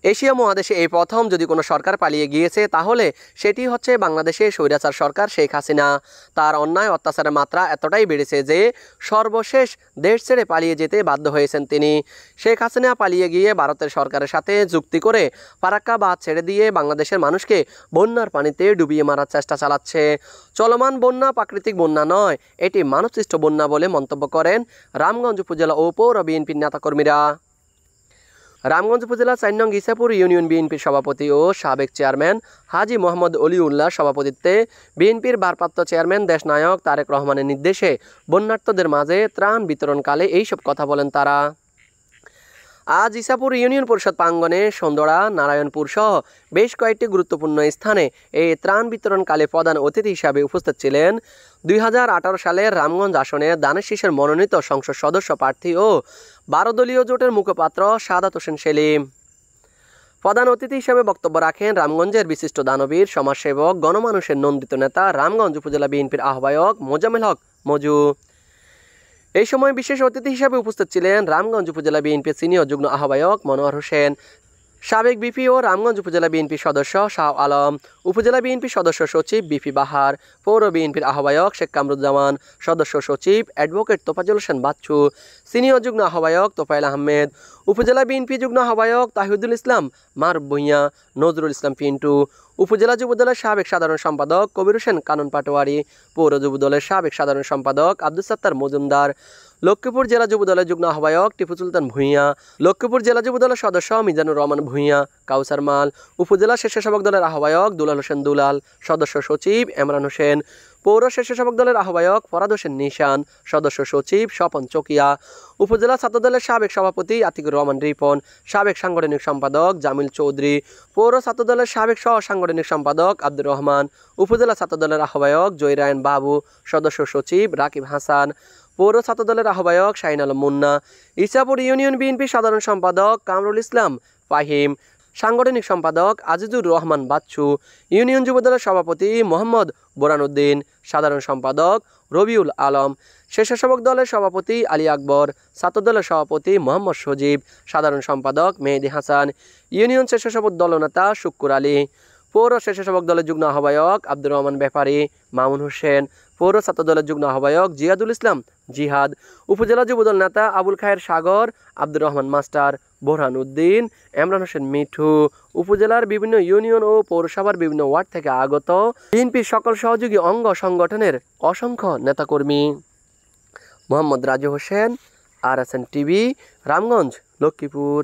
Asia মহাদেশে এই প্রথম যদি কোনো সরকার পালিয়ে গিয়েছে তাহলে সেটি হচ্ছে বাংলাদেশের স্বৈরাচার সরকার শেখ হাসিনা। তার অন্যায় অত্যাচারের মাত্রা এতটাই বেড়েছে যে সর্বশেষ দেশ ছেড়ে পালিয়ে যেতে বাধ্য হয়েছেন তিনি। শেখ হাসিনা পালিয়ে গিয়ে ভারতের সরকারের সাথে যুক্তি করে ফারাক্কা বাঁধ ছেড়ে দিয়ে বাংলাদেশের মানুষকে বন্যার পানিতে ডুবিয়ে মারার চেষ্টা চালাচ্ছে। চলমান বন্যা প্রাকৃতিক বন্যা নয়, এটি মানবসৃষ্ট বন্যা বলে মন্তব্য করেন রামগঞ্জ উপজেলা ও পৌর বিএনপির নেতাকর্মীরা। রামগঞ্জ উপজেলা ৪ নং ইসাপুর ইউনিয়ন বিএনপির সভাপতি ও সাবেক চেয়ারম্যান হাজী মোহাম্মদ অলিউল্লাহর সভাপতিত্বে বিএনপির ভারপ্রাপ্ত চেয়ারম্যান দেশনায়ক তারেক রহমানের নির্দেশে বন্যার্তদের মাঝে ত্রাণ বিতরণকালে এইসব কথা বলেন তারা। আজ ইসাপুর ইউনিয়ন পরিষদ প্রাঙ্গণে সন্দড়া, নারায়ণপুর সহ বেশ কয়েকটি গুরুত্বপূর্ণ স্থানে এই ত্রাণ বিতরণকালে প্রধান অতিথি হিসাবে উপস্থিত ছিলেন ২০১৮ সালের রামগঞ্জ আসনে দানের শীষের মনোনীত সংসদ সদস্য প্রার্থী ও ১২ দলীয় জোটের মুখপাত্র সাদাত হোসেন সেলিম। প্রধান অতিথি হিসেবে বক্তব্য রাখেন রামগঞ্জের বিশিষ্ট দানবীর, সমাজসেবক, গণমানুষের নন্দিত নেতা রামগঞ্জ উপজেলা বিএনপির আহ্বায়ক মোজাম্মেল হক মজু। এই সময় বিশেষ অতিথি হিসেবে উপস্থিত ছিলেন রামগঞ্জ উপজেলা বিএনপির সিনিয়র যুগ্ম আহ্বায়ক মনোয়ার হোসেন, সাবেক বিপি ও রামগঞ্জ উপজেলা বিএনপির সদস্য শাহ আলম, উপজেলা বিএনপির সদস্য সচিব বিপি বাহার, পৌর বিএনপির আহ্বায়ক শেখ কামরুজ্জামান, সদস্য সচিব অ্যাডভোকেট তোফাজ্জল হোসেন বাচ্চু, সিনিয়র যুগ্ম আহ্বায়ক তোফায়েল আহমেদ, উপজেলা বিএনপি যুগ্ম আহ্বায়ক তাহিদুল ইসলাম মারুফ ভূঁইয়া, নজরুল ইসলাম পিন্টু, উপজেলা যুবদলের সাবেক সাধারণ সম্পাদক কবির হোসেন কানন পাটোয়ারি, পৌর যুবদলের সাবেক সাধারণ সম্পাদক আব্দুল সাত্তার মজুমদার, লক্ষ্মীপুর জেলা যুবদলের যুগ্ম আহ্বায়ক টিপু সুলতান ভূঁইয়া, লক্ষ্মীপুর জেলা যুবদলের সদস্য মিজানুর রহমান ভূঁইয়া, কাউসার মাল, উপজেলা স্বেচ্ছাসেবক দলের আহ্বায়ক দুলাল হোসেন দুলাল, সদস্য সচিব এমরান হোসেন, পৌর স্বেচ্ছাসেবক দলের আহ্বায়ক ফরাদ হোসেন নিশান, সদস্য সচিব স্বপন চকিয়া, উপজেলা ছাত্রদলের সাবেক সভাপতি আতিকুর রহমান রিপন, সাবেক সাংগঠনিক সম্পাদক জামিল চৌধুরী, পৌর ছাত্রদলের সাবেক সহ সাংগঠনিক সম্পাদক আব্দুর রহমান, উপজেলা ছাত্রদলের আহ্বায়ক জয়রায়ন বাবু, সদস্য সচিব রাকিব হাসান, পৌর ছাত্রদলের আহ্বায়ক শাহিন আলম মুন্না, ইসাপুর ইউনিয়ন বিএনপি সাধারণ সম্পাদক কামরুল ইসলাম ফাহিম, সাংগঠনিক সম্পাদক আজিজুর রহমান বাচ্চু, ইউনিয়ন যুবদলের সভাপতি মোহাম্মদ বোরানুদ্দিন, সাধারণ সম্পাদক রবিউল আলম, স্বেচ্ছাসেবক দলের সভাপতি আলী আকবর, ছাত্রদলের সভাপতি মোহাম্মদ সজীব, সাধারণ সম্পাদক মেহেদি হাসান, ইউনিয়ন স্বেচ্ছাসেবক দলনেতা শুক্কুর আলী, পৌর স্বেচ্ছাসেবক দলের যুগ্ম আহ্বায়ক আব্দুর রহমান ব্যাপারী, মামুন হোসেন, পৌর ছাত্রদলের যুগ্ম আহ্বায়ক জিয়াদুল ইসলাম জিহাদ, উপজেলা যুবদল নেতা আবুল খায়ের সাগর, আব্দুর রহমান মাস্টার, বোরহান উদ্দিন, এমরান হোসেন মিঠু, উপজেলার বিভিন্ন ইউনিয়ন ও পৌরসভার বিভিন্ন ওয়ার্ড থেকে আগত বিএনপির সকল সহযোগী অঙ্গ সংগঠনের অসংখ্য নেতাকর্মী। Mohammad Raju Hossain, RSN TV, Ramganj, Lakshmipur.